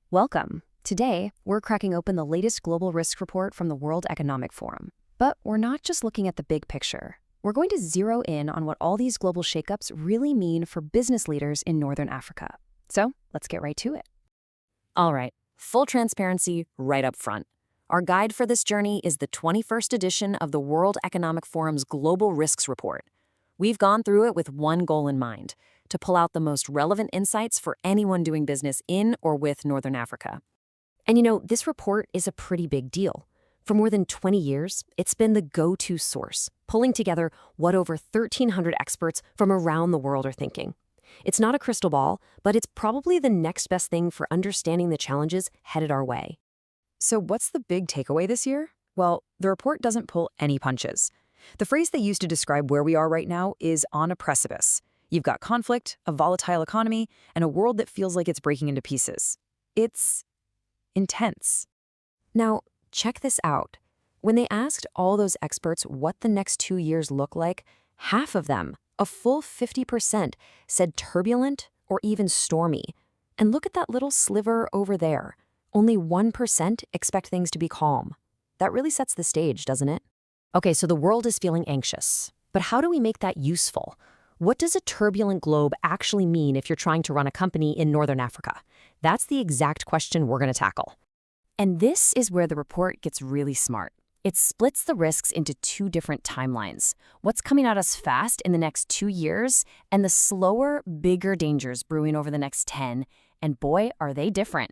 Welcome. Today, we're cracking open the latest global risk report from the World Economic Forum. But we're not just looking at the big picture. We're going to zero in on what all these global shakeups really mean for business leaders in Northern Africa. So, let's get right to it. All right, full transparency right up front. Our guide for this journey is the 21st edition of the World Economic Forum's Global Risks Report. We've gone through it with one goal in mind: to pull out the most relevant insights for anyone doing business in or with Northern Africa. And this report is a pretty big deal. For more than 20 years, it's been the go-to source, pulling together what over 1,300 experts from around the world are thinking. It's not a crystal ball, but it's probably the next best thing for understanding the challenges headed our way. So what's the big takeaway this year? Well, the report doesn't pull any punches. The phrase they use to describe where we are right now is on a precipice. You've got conflict, a volatile economy, and a world that feels like it's breaking into pieces. It's intense. Now, check this out. When they asked all those experts what the next 2 years look like, half of them, a full 50%, said turbulent or even stormy. And look at that little sliver over there. Only 1% expect things to be calm. That really sets the stage, doesn't it? Okay, so the world is feeling anxious. But how do we make that useful? What does a turbulent globe actually mean if you're trying to run a company in Northern Africa? That's the exact question we're going to tackle. And this is where the report gets really smart. It splits the risks into two different timelines: what's coming at us fast in the next 2 years, and the slower, bigger dangers brewing over the next 10. And boy, are they different.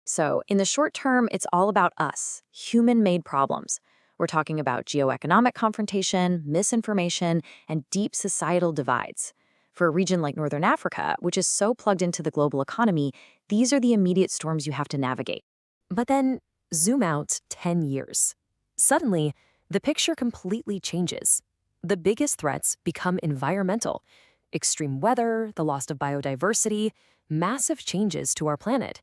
So, in the short term, it's all about us, human-made problems. We're talking about geoeconomic confrontation, misinformation, and deep societal divides. For a region like Northern Africa, which is so plugged into the global economy, these are the immediate storms you have to navigate. But then, zoom out 10 years. Suddenly, the picture completely changes. The biggest threats become environmental: extreme weather, the loss of biodiversity, massive changes to our planet.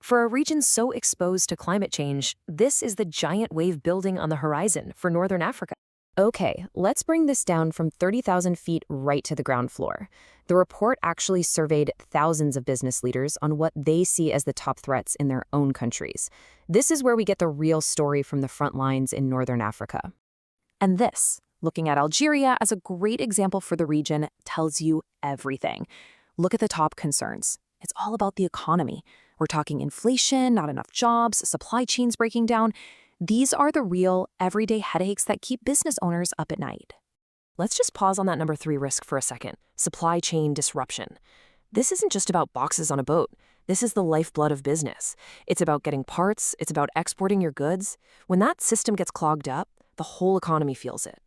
For a region so exposed to climate change, this is the giant wave building on the horizon for Northern Africa. Okay, let's bring this down from 30,000 feet right to the ground floor. The report actually surveyed thousands of business leaders on what they see as the top threats in their own countries. This is where we get the real story from the front lines in Northern Africa. And this, looking at Algeria as a great example for the region, tells you everything. Look at the top concerns. It's all about the economy. We're talking inflation, not enough jobs, supply chains breaking down. These are the real, everyday headaches that keep business owners up at night. Let's just pause on that number 3 risk for a second: supply chain disruption. This isn't just about boxes on a boat. This is the lifeblood of business. It's about getting parts. It's about exporting your goods. When that system gets clogged up, the whole economy feels it.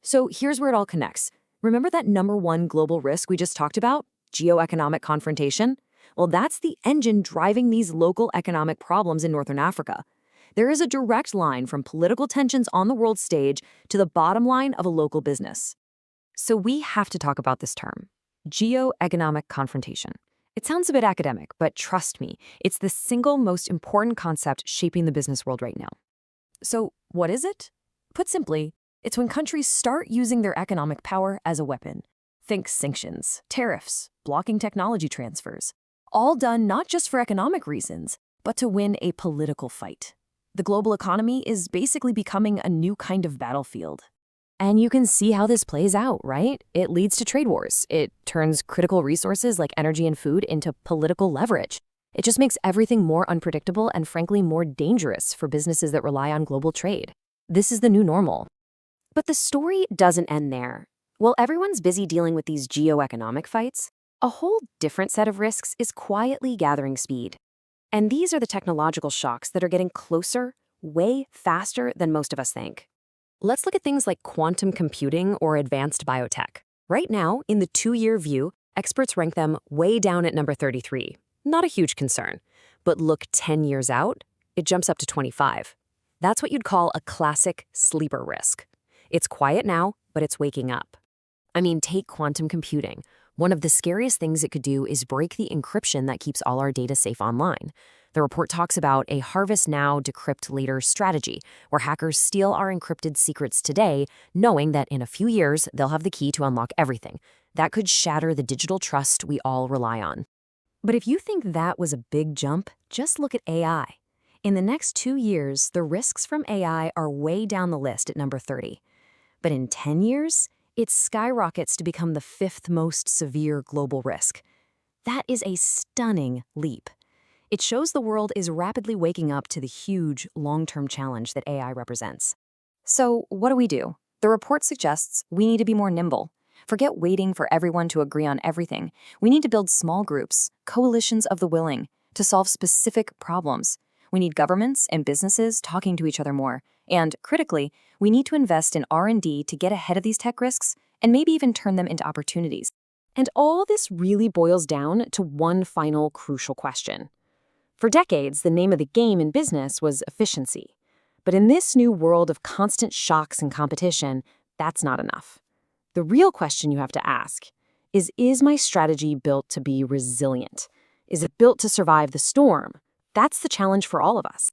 So here's where it all connects. Remember that number 1 global risk we just talked about? Geoeconomic confrontation? Well, that's the engine driving these local economic problems in Northern Africa. There is a direct line from political tensions on the world stage to the bottom line of a local business. So we have to talk about this term: geoeconomic confrontation. It sounds a bit academic, but trust me, it's the single most important concept shaping the business world right now. So what is it? Put simply, it's when countries start using their economic power as a weapon. Think sanctions, tariffs, blocking technology transfers. All done not just for economic reasons, but to win a political fight. The global economy is basically becoming a new kind of battlefield. And you can see how this plays out, right? It leads to trade wars. It turns critical resources like energy and food into political leverage. It just makes everything more unpredictable and frankly more dangerous for businesses that rely on global trade. This is the new normal. But the story doesn't end there. While everyone's busy dealing with these geoeconomic fights, a whole different set of risks is quietly gathering speed. And these are the technological shocks that are getting closer, way faster than most of us think. Let's look at things like quantum computing or advanced biotech. Right now, in the 2-year view, experts rank them way down at number 33. Not a huge concern. But look 10 years out, it jumps up to 25. That's what you'd call a classic sleeper risk. It's quiet now, but it's waking up. I mean, take quantum computing. One of the scariest things it could do is break the encryption that keeps all our data safe online. The report talks about a harvest now, decrypt later strategy, where hackers steal our encrypted secrets today, knowing that in a few years, they'll have the key to unlock everything. That could shatter the digital trust we all rely on. But if you think that was a big jump, just look at AI. In the next 2 years, the risks from AI are way down the list at number 30. But in 10 years, it skyrockets to become the 5th most severe global risk. That is a stunning leap. It shows the world is rapidly waking up to the huge, long-term challenge that AI represents. So, what do? The report suggests we need to be more nimble. Forget waiting for everyone to agree on everything. We need to build small groups, coalitions of the willing, to solve specific problems. We need governments and businesses talking to each other more. And, critically, we need to invest in R&D to get ahead of these tech risks and maybe even turn them into opportunities. And all this really boils down to one final crucial question. For decades, the name of the game in business was efficiency. But in this new world of constant shocks and competition, that's not enough. The real question you have to ask is my strategy built to be resilient? Is it built to survive the storm? That's the challenge for all of us.